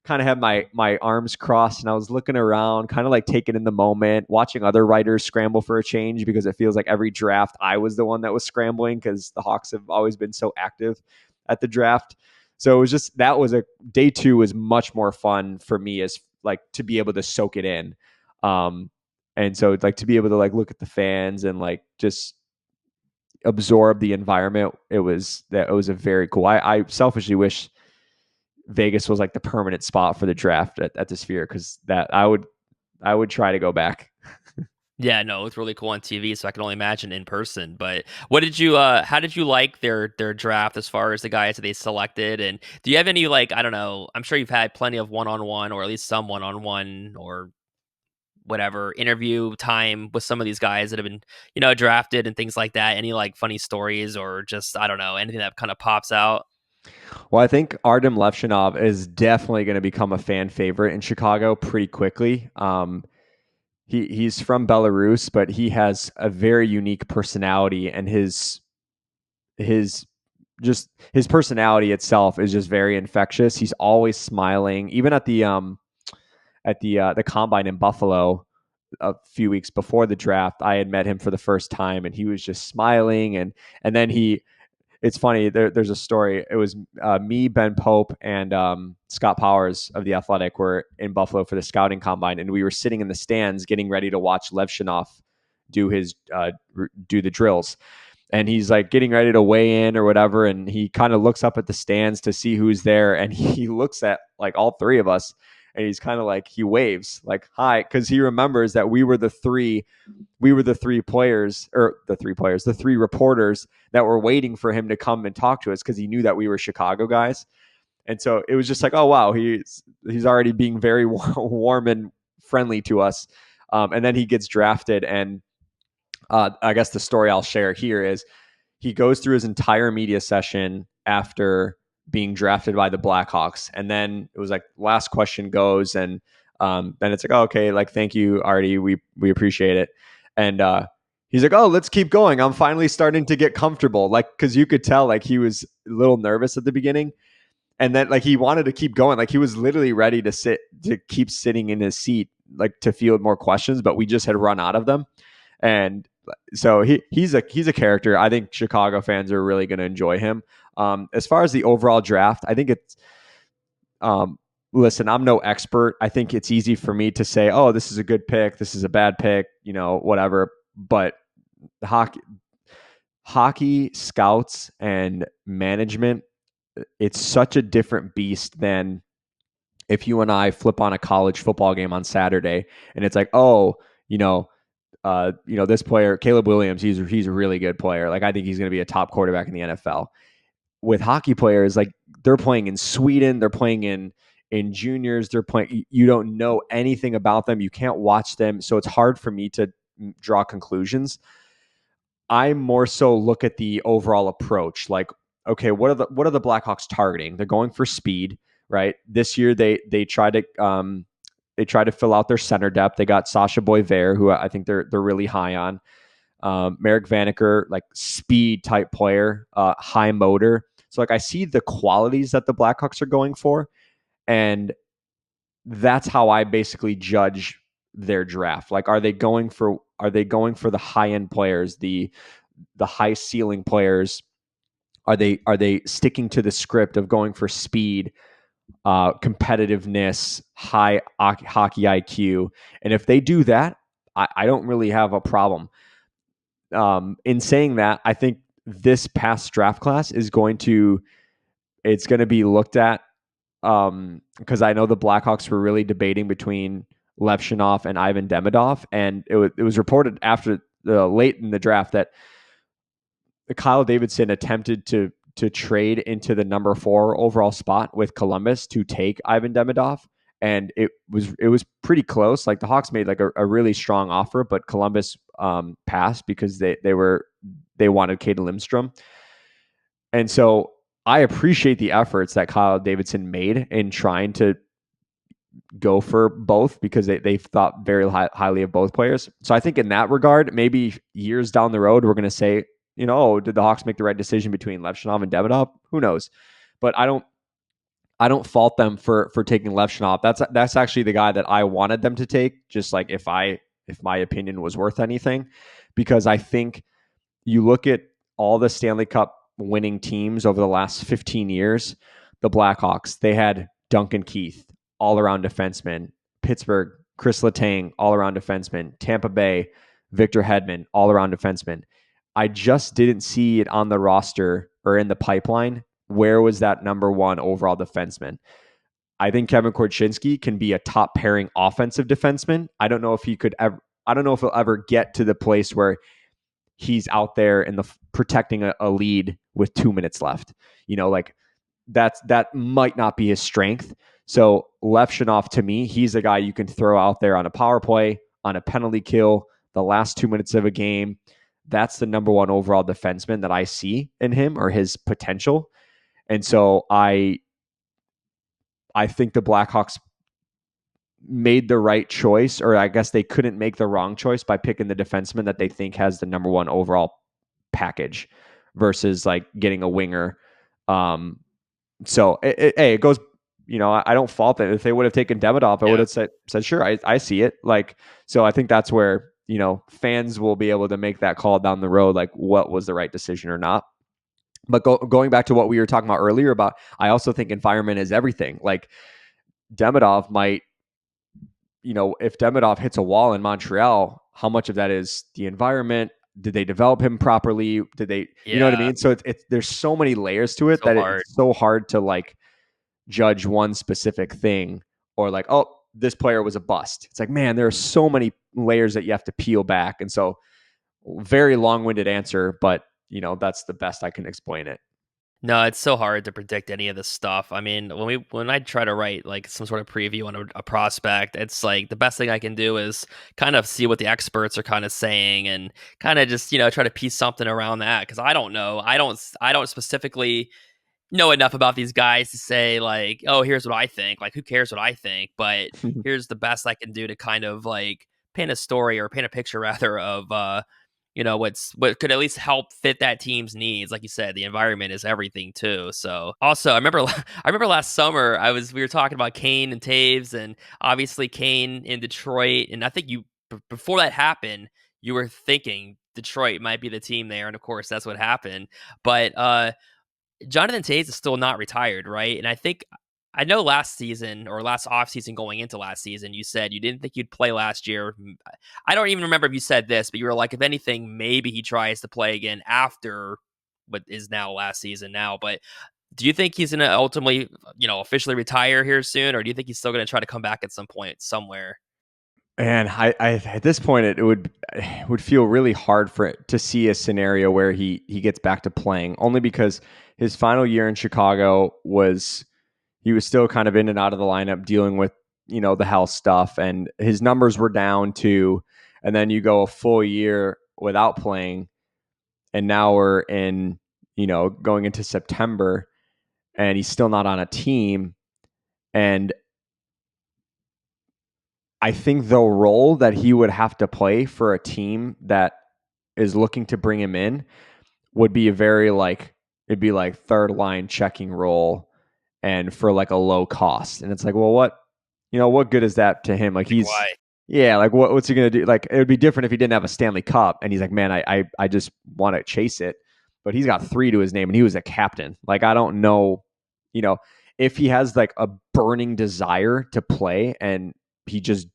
had my arms crossed and I was looking around, kind of like taking in the moment, watching other writers scramble for a change because it feels like every draft I was the one that was scrambling because the Hawks have always been so active at the draft. So it was just that was a day two was much more fun for me as like to be able to soak it in. Um and so like to be able to like look at the fans and like just absorb the environment, it was a very cool. I selfishly wish Vegas was like the permanent spot for the draft at the Sphere because that I would try to go back. Yeah, no, it's really cool on TV, so I can only imagine in person. But what did you how did you like their draft as far as the guys that they selected? And do you have any like, I don't know, I'm sure you've had plenty of one-on-one or at least some one-on-one or whatever interview time with some of these guys that have been, drafted and things like that. Any like funny stories or just I don't know, anything that kind of pops out? Well, I think Artem Levshinov is definitely going to become a fan favorite in Chicago pretty quickly. He's from Belarus, but he has a very unique personality, and his just his personality itself is just very infectious. He's always smiling, even at the combine in Buffalo a few weeks before the draft. I had met him for the first time, and he was just smiling, and then he. It's funny. There's a story. It was me, Ben Pope, and Scott Powers of the Athletic were in Buffalo for the scouting combine, and we were sitting in the stands getting ready to watch Levshinov do the drills. And he's like getting ready to weigh in or whatever, and he kind of looks up at the stands to see who's there, and he looks at like all three of us, and he's kind of like he waves like hi because he remembers that the three reporters that were waiting for him to come and talk to us because he knew that we were Chicago guys. And so it was just like, oh wow, he's already being very warm and friendly to us. And then he gets drafted, and I guess the story I'll share here is he goes through his entire media session after being drafted by the Blackhawks, and then it was like last question goes, and then it's like, oh, okay, like thank you, Artie, we appreciate it, and he's like, oh, let's keep going. I'm finally starting to get comfortable, like because you could tell like he was a little nervous at the beginning, and then like he wanted to keep going, like he was literally ready to keep sitting in his seat, like to field more questions, but we just had run out of them, and so he's a character. I think Chicago fans are really going to enjoy him. As far as the overall draft, I think it's um, listen. I'm no expert. I think it's easy for me to say, oh, this is a good pick, this is a bad pick, whatever. But hockey scouts and management, it's such a different beast than if you and I flip on a college football game on Saturday and it's like, oh, this player, Caleb Williams, he's a really good player. Like I think he's going to be a top quarterback in the NFL. With hockey players, like they're playing in Sweden, they're playing in juniors, they're playing. You don't know anything about them, you can't watch them, so it's hard for me to draw conclusions. I more so look at the overall approach. Like, okay, what are the Blackhawks targeting? They're going for speed, right? This year they try to fill out their center depth. They got Sasha Boisvert, who I think they're really high on. Merrick Vanaker, like speed type player, high motor. So like I see the qualities that the Blackhawks are going for, and that's how I basically judge their draft. Like, are they going for the high end players, the high ceiling players? Are they sticking to the script of going for speed, competitiveness, high hockey IQ? And if they do that, I don't really have a problem. In saying that, I think this past draft class it's going to be looked at because I know the Blackhawks were really debating between Levshinov and Ivan Demidov, and it was reported after late in the draft that Kyle Davidson attempted to trade into the number 4 overall spot with Columbus to take Ivan Demidov, and it was pretty close. Like the Hawks made like a really strong offer, but Columbus passed because they wanted Caden Lindstrom, and so I appreciate the efforts that Kyle Davidson made in trying to go for both because they thought very highly of both players. So I think in that regard, maybe years down the road, we're going to say, oh, did the Hawks make the right decision between Levshunov and Demidov? Who knows? But I don't fault them for taking Levshunov. That's actually the guy that I wanted them to take. Just like if my opinion was worth anything, because I think you look at all the Stanley Cup winning teams over the last 15 years, the Blackhawks, they had Duncan Keith, all around defenseman, Pittsburgh, Chris Letang, all around defenseman, Tampa Bay, Victor Hedman, all around defenseman. I just didn't see it on the roster or in the pipeline. Where was that number one overall defenseman? I think Kevin Korchinski can be a top pairing offensive defenseman. I don't know if he could ever. I don't know if he'll ever get to the place where he's out there in the protecting a lead with 2 minutes left. Like that might not be his strength. So Levshunov, to me, he's a guy you can throw out there on a power play, on a penalty kill, the last 2 minutes of a game. That's the number one overall defenseman that I see in him, or his potential. And so I think the Blackhawks made the right choice, or I guess they couldn't make the wrong choice by picking the defenseman that they think has the number one overall package versus like getting a winger. So it goes, I don't fault it. If they would have taken Demidov, I would Yeah. have said sure, I see it. Like, so I think that's where, fans will be able to make that call down the road, like what was the right decision or not. But going back to what we were talking about earlier about, I also think environment is everything. Like Demidov might, if Demidov hits a wall in Montreal, how much of that is the environment? Did they develop him properly? Did they, you know what I Yeah. mean? So it's there's so many layers to it So that hard. it's so hard to like judge one specific thing, or like, oh, this player was a bust. It's like, man, there are so many layers that you have to peel back. And so very long-winded answer, but that's the best I can explain it. No, it's so hard to predict any of this stuff. I mean, when I try to write like some sort of preview on a prospect, it's like the best thing I can do is kind of see what the experts are kind of saying and kind of just try to piece something around that because I don't know. I don't specifically know enough about these guys to say like, oh, here's what I think. Like, who cares what I think? But here's the best I can do to kind of like paint a story or paint a picture rather of what could at least help fit that team's needs. Like you said, the environment is everything too. So also, I remember last summer we were talking about Kane and Taves, and obviously Kane in Detroit, and I think before that happened, you were thinking Detroit might be the team there, and of course that's what happened. But Jonathan Taves is still not retired, right? And I know last season or last offseason going into last season, you said you didn't think you'd play last year. I don't even remember if you said this, but you were like, if anything, maybe he tries to play again after what is now last season now. But do you think he's going to ultimately, officially retire here soon? Or do you think he's still going to try to come back at some point somewhere? And I at this point it would feel really hard for it to see a scenario where he gets back to playing, only because his final year in Chicago was he was still kind of in and out of the lineup dealing with the health stuff, and his numbers were down too. And then you go a full year without playing, and now we're in going into September, and he's still not on a team. And I think the role that he would have to play for a team that is looking to bring him in would be a very like it'd be like third line checking role, and for like a low cost. And it's like, well, what good is that to him? Like Like, he's why? yeah, like what's he gonna do? Like it would be different if he didn't have a Stanley Cup and he's like, man, I just want to chase it. But he's got three to his name and he was a captain. Like I don't know, you know, if he has like a burning desire to play and he just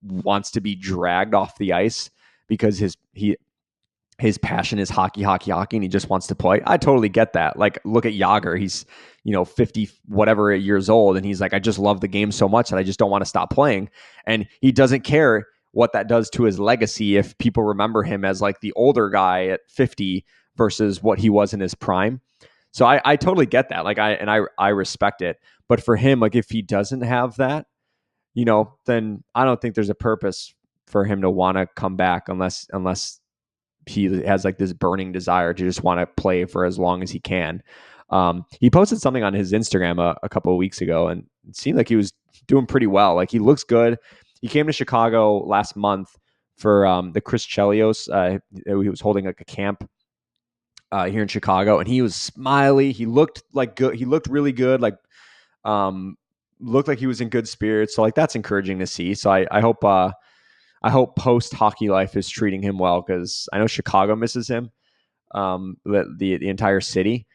wants to be dragged off the ice because his passion is hockey, hockey, hockey, and he just wants to play. I totally get that. Like, look at Yager. He's, 50 whatever years old, and he's like, I just love the game so much that I just don't want to stop playing. And he doesn't care what that does to his legacy if people remember him as like the older guy at 50 versus what he was in his prime. So I totally get that. Like I respect it. But for him, like if he doesn't have that, then I don't think there's a purpose for him to want to come back unless he has like this burning desire to just want to play for as long as he can. He posted something on his Instagram a couple of weeks ago, and it seemed like he was doing pretty well. Like he looks good. He came to Chicago last month for the Chris Chelios. He was holding like a camp here in Chicago, and he was smiley. He looked like good. He looked really good. Like um, looked like he was in good spirits. So like that's encouraging to see. So I hope post hockey life is treating him well because I know Chicago misses him, the entire city.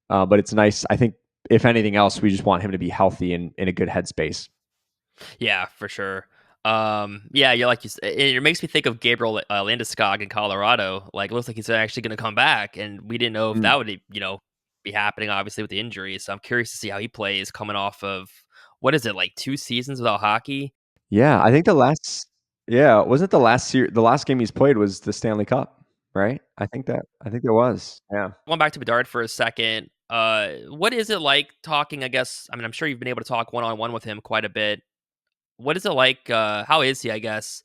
But it's nice. I think if anything else, we just want him to be healthy and in a good headspace. Yeah, for sure. Yeah, you're like it makes me think of Gabriel Landeskog in Colorado. Like, it looks like he's actually going to come back, and we didn't know if Mm. that would, be happening. Obviously, with the injury, so I'm curious to see how he plays coming off of what is it like 2 seasons without hockey. Yeah, I think the last. Yeah, wasn't the the last game he's played was the Stanley Cup, right? I think there was. Yeah. Going back to Bedard for a second, what is it like talking? I guess I mean I'm sure you've been able to talk one on one with him quite a bit. What is it like? How is he? I guess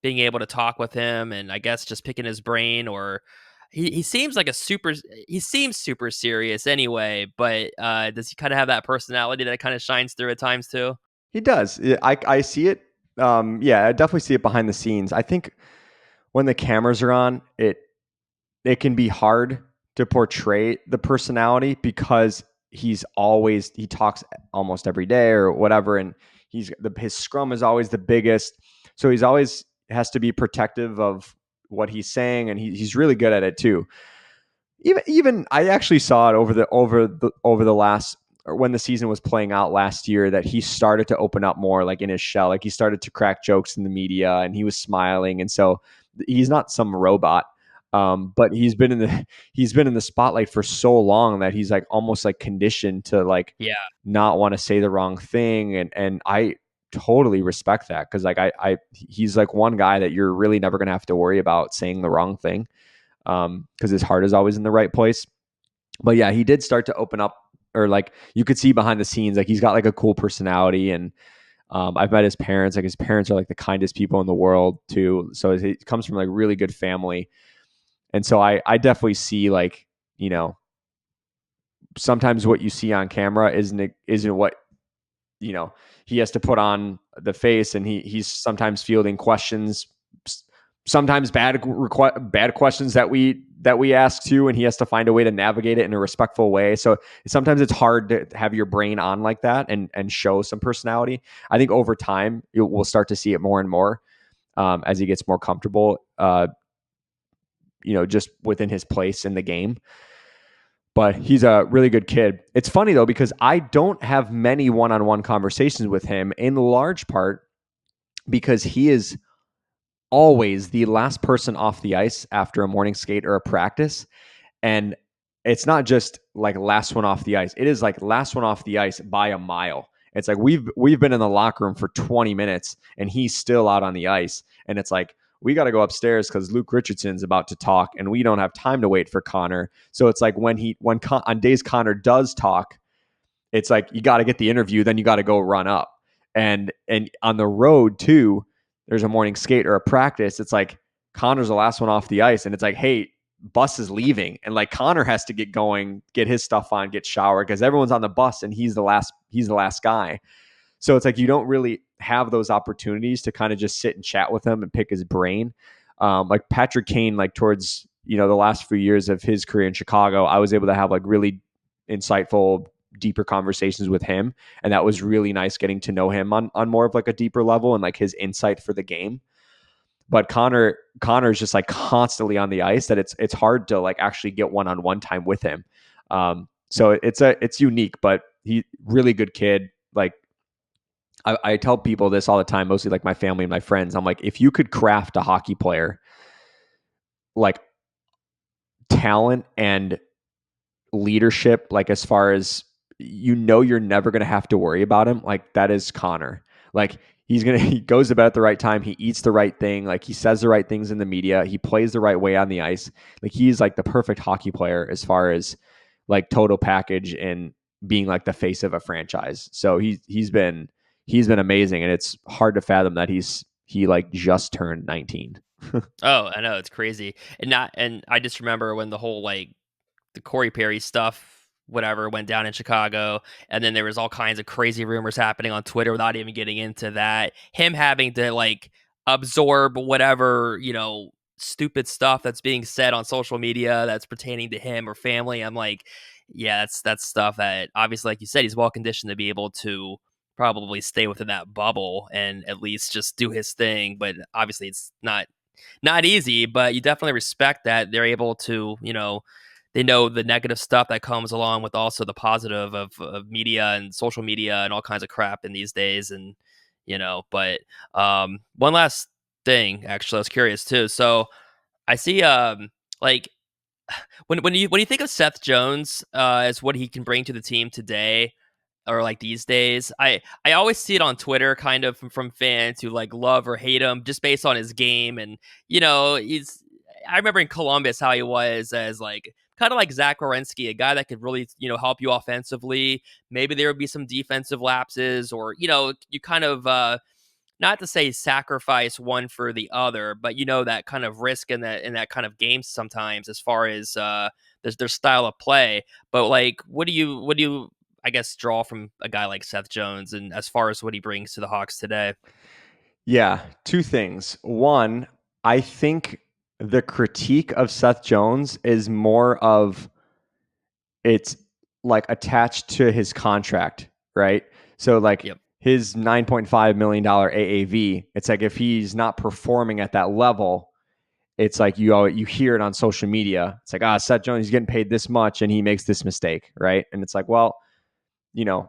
being able to talk with him, and I guess just picking his brain, or he seems like a super. He seems super serious anyway, but does he kind of have that personality that kind of shines through at times too? He does. I see it. Yeah, I definitely see it behind the scenes. I think when the cameras are on, it can be hard to portray the personality because he talks almost every day or whatever, and his scrum is always the biggest, so he's always has to be protective of what he's saying, and he's really good at it too. Even I actually saw it over the last, or when the season was playing out last year, that he started to open up more, like in his shell, like he started to crack jokes in the media, and he was smiling, and so he's not some robot. But he's been in the spotlight for so long that he's like almost like conditioned to like Yeah, not want to say the wrong thing, and I totally respect that because like he's like one guy that you're really never gonna have to worry about saying the wrong thing, because his heart is always in the right place. But yeah, he did start to open up, or like you could see behind the scenes, like he's got like a cool personality, and I've met his parents. Like his parents are like the kindest people in the world too. So he comes from like really good family, and so I definitely see like, you know, sometimes what you see on camera isn't what, you know, he has to put on the face, and he's sometimes fielding questions, sometimes bad questions that we ask too, and he has to find a way to navigate it in a respectful way. So sometimes it's hard to have your brain on like that and show some personality. I think over time we'll start to see it more and more, as he gets more comfortable, just within his place in the game. But he's a really good kid. It's funny though, because I don't have many one-on-one conversations with him, in large part because he is always the last person off the ice after a morning skate or a practice. And it's not just like last one off the ice. It is like last one off the ice by a mile. It's like we've been in the locker room for 20 minutes and he's still out on the ice. And it's like, we got to go upstairs because Luke Richardson's about to talk and we don't have time to wait for Connor. So it's like on days Connor does talk, it's like you got to get the interview, then you got to go run up. And on the road too, there's a morning skate or a practice. It's like Connor's the last one off the ice, and it's like, hey, bus is leaving, and like Connor has to get going, get his stuff on, get showered because everyone's on the bus, and he's the last guy. So it's like you don't really have those opportunities to kind of just sit and chat with him and pick his brain. Like Patrick Kane, like towards the last few years of his career in Chicago, I was able to have like really insightful, deeper conversations with him, and that was really nice getting to know him on more of like a deeper level and like his insight for the game. But Connor's just like constantly on the ice that it's hard to like actually get one-on-one time with him. So it's unique, but he really good kid. Like I tell people this all the time, mostly like my family and my friends. I'm like, if you could craft a hockey player like talent and leadership, like as far as you're never going to have to worry about him, like that is Connor. Like he goes to bed at the right time, he eats the right thing, like he says the right things in the media, he plays the right way on the ice. Like he's like the perfect hockey player as far as like total package and being like the face of a franchise. So he's been amazing, and it's hard to fathom that he like just turned 19. Oh, I know it's crazy, and I just remember when the whole like the Corey Perry stuff. whatever went down in Chicago, and then there was all kinds of crazy rumors happening on Twitter without even getting into that. Him having to like absorb whatever, stupid stuff that's being said on social media that's pertaining to him or family. I'm like, yeah, that's stuff that obviously, like you said, he's well conditioned to be able to probably stay within that bubble and at least just do his thing. But obviously, it's not easy. But you definitely respect that they're able to, they know the negative stuff that comes along with also the positive of media and social media and all kinds of crap in these days. And but one last thing, actually, I was curious too. So I see, like when you think of Seth Jones as what he can bring to the team today, or like these days, I always see it on Twitter, kind of from fans who like love or hate him just based on his game, and he's. I remember in Columbus how he was as like kind of like Zach Werenski, a guy that could really help you offensively. Maybe there would be some defensive lapses, or you kind of not to say sacrifice one for the other, but that kind of risk in that kind of game sometimes as far as their style of play. But like, what do you I guess draw from a guy like Seth Jones and as far as what he brings to the Hawks today? Yeah, two things. One, I think the critique of Seth Jones is more of it's like attached to his contract, right? So like Yep. his $9.5 million AAV, it's like if he's not performing at that level, it's like you hear it on social media. It's like, Seth Jones, he's getting paid this much and he makes this mistake, right? And it's like, well, you know,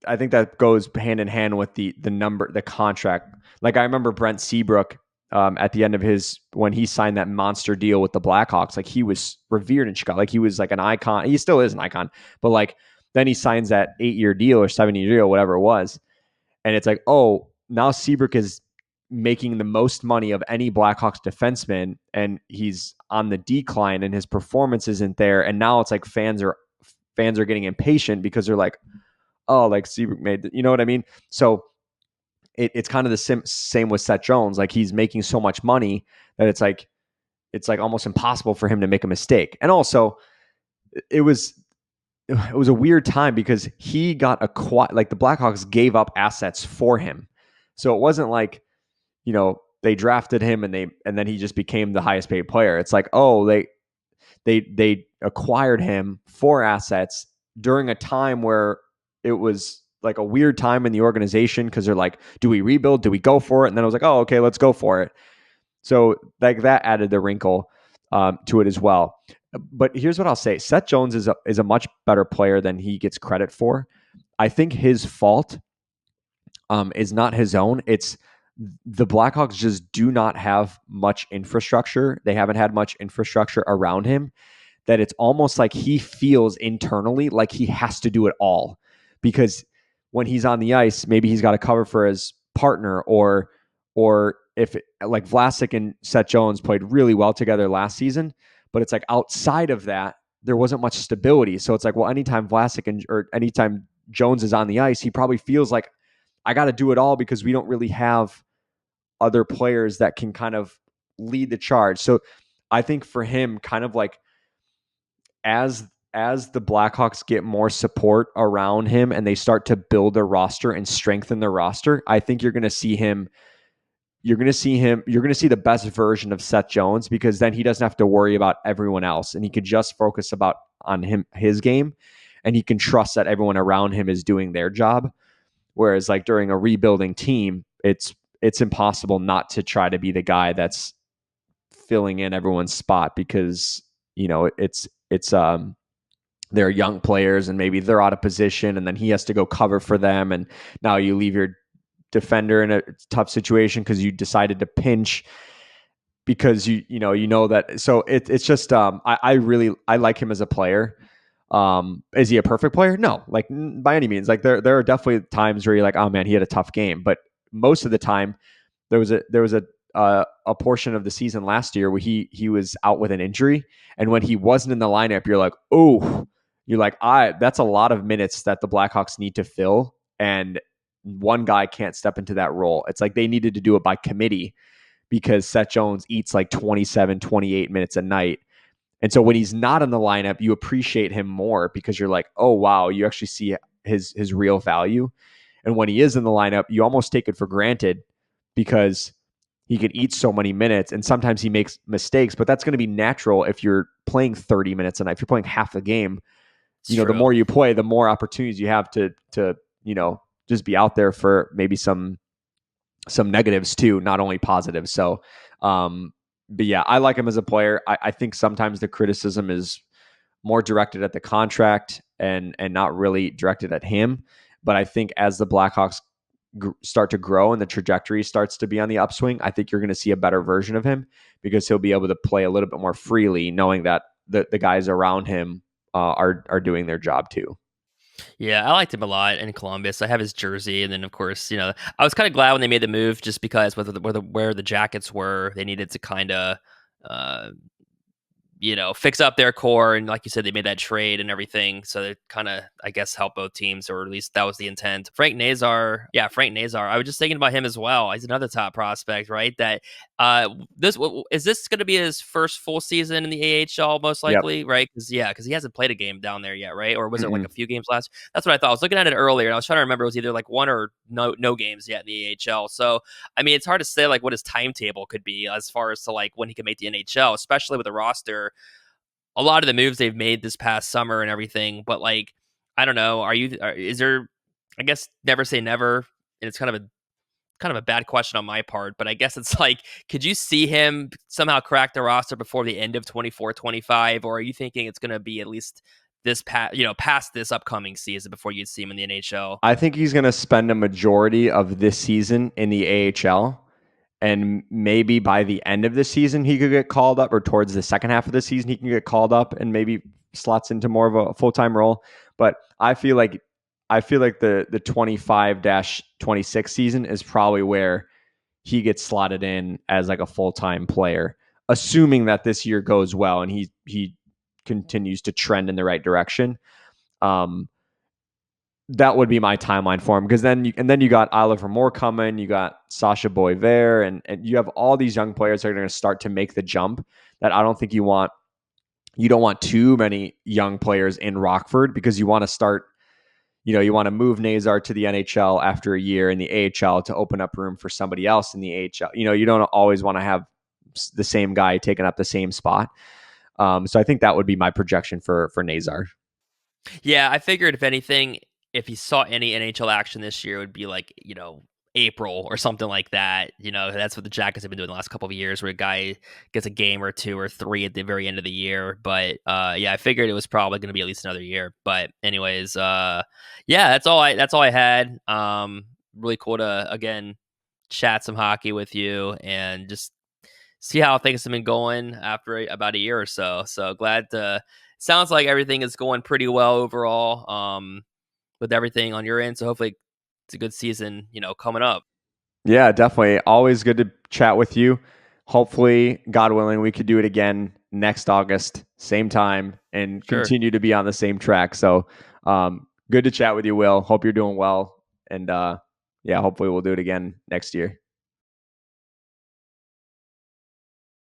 I think that goes hand in hand with the contract. Like I remember Brent Seabrook at the end of his when he signed that monster deal with the Blackhawks. Like he was revered in Chicago. Like he was like an icon. He still is an icon. But like then he signs that 8-year deal or 7-year deal, whatever it was, and it's like, oh, now Seabrook is making the most money of any Blackhawks defenseman, and he's on the decline, and his performance isn't there. And now it's like fans are getting impatient because they're like, oh, like Seabrook made, you know what I mean? So it's kind of the same with Seth Jones. Like he's making so much money that it's like almost impossible for him to make a mistake. And also, it was it was a weird time because he got acquired. Like the Blackhawks gave up assets for him, so it wasn't like they drafted him and then he just became the highest paid player. It's like, oh, they acquired him for assets during a time where it was like a weird time in the organization because they're like, do we rebuild? Do we go for it? And then I was like, oh, okay, let's go for it. So like that added the wrinkle to it as well. But here's what I'll say: Seth Jones is a much better player than he gets credit for. I think his fault is not his own. It's the Blackhawks just do not have much infrastructure. They haven't had much infrastructure around him, that it's almost like he feels internally like he has to do it all, because when he's on the ice, maybe he's got to cover for his partner, or if like Vlasic and Seth Jones played really well together last season, but it's like outside of that there wasn't much stability. So it's like, well, anytime or anytime Jones is on the ice, he probably feels like I got to do it all because we don't really have other players that can kind of lead the charge. So I think for him, kind of like as the Blackhawks get more support around him and they start to build their roster and strengthen their roster, I think you're going to see him. You're going to see him. You're going to see the best version of Seth Jones, because then he doesn't have to worry about everyone else, and he could just focus on his game, and he can trust that everyone around him is doing their job. Whereas, like during a rebuilding team, it's impossible not to try to be the guy that's filling in everyone's spot, because it's they're young players and maybe they're out of position and then he has to go cover for them. And now you leave your defender in a tough situation because you decided to pinch because you know that. So it's just I like him as a player. Is he a perfect player? No, like by any means. Like there are definitely times where you're like, oh man, he had a tough game. But most of the time there was a portion of the season last year where he was out with an injury, and when he wasn't in the lineup, you're like, oh, you're like, that's a lot of minutes that the Blackhawks need to fill, and one guy can't step into that role. It's like they needed to do it by committee because Seth Jones eats like 27, 28 minutes a night, And so when he's not in the lineup, you appreciate him more because you're like, oh wow, you actually see his real value. And when he is in the lineup, you almost take it for granted because he can eat so many minutes and sometimes he makes mistakes, but that's going to be natural if you're playing 30 minutes a night. If you're playing half the game, It's the true. more you play, the more opportunities you have to just be out there for maybe some negatives too, not only positives. So, but yeah, I like him as a player. I think sometimes the criticism is more directed at the contract and not really directed at him. But I think as the Blackhawks start to grow and the trajectory starts to be on the upswing, I think you're going to see a better version of him because he'll be able to play a little bit more freely, knowing that the guys around him are doing their job too. Yeah, I liked him a lot in Columbus. I have his jersey, and then of course, I was kind of glad when they made the move, just because where the Jackets were, they needed to kind of uh, fix up their core. And like you said, they made that trade and everything. So it kind of, I guess, help both teams, or at least that was the intent. Frank Nazar, yeah, Frank Nazar. I was just thinking about him as well. He's another top prospect, right? That is this going to be his first full season in the AHL, most Yep. likely, right? Because he hasn't played a game down there yet, right? Or was it like a Mm-mm. few games last? That's what I thought. I was looking at it earlier, and I was trying to remember it was either like one or no games yet in the AHL. So I mean, it's hard to say like what his timetable could be as far as to like when he can make the NHL, especially with the roster, a lot of the moves they've made this past summer and everything. But like, I don't know. Is there? I guess never say never, and it's kind of a bad question on my part. But I guess it's like, could you see him somehow crack the roster before the end of 24-25, or are you thinking it's going to be at least past this upcoming season before you'd see him in the NHL? I think he's going to spend a majority of this season in the AHL. And maybe by the end of the season, he could get called up, or towards the second half of the season, he can get called up and maybe slots into more of a full time role. But I feel like the 25-26 season is probably where he gets slotted in as like a full time player, assuming that this year goes well and he continues to trend in the right direction. Um, that would be my timeline for him, because then you got Oliver Moore coming, you got Sasha Boisvert, and you have all these young players that are going to start to make the jump. That I don't think you want. You don't want too many young players in Rockford, because you want to start. You want to move Nazar to the NHL after a year in the AHL to open up room for somebody else in the AHL. You don't always want to have the same guy taking up the same spot. So I think that would be my projection for Nazar. Yeah, I figured if anything, if he saw any NHL action this year, it would be like, April or something like that. That's what the Jackets have been doing the last couple of years, where a guy gets a game or two or three at the very end of the year. But yeah, I figured it was probably going to be at least another year. But anyways, yeah, that's all I had. Really cool to again chat some hockey with you and just see how things have been going after about a year or so. So glad to. Sounds like everything is going pretty well overall, with everything on your end. So hopefully it's a good season, coming up. Yeah, definitely. Always good to chat with you. Hopefully, God willing, we could do it again next August, same time, and Sure. continue to be on the same track. So, good to chat with you, Will. Hope you're doing well. And yeah, hopefully, we'll do it again next year.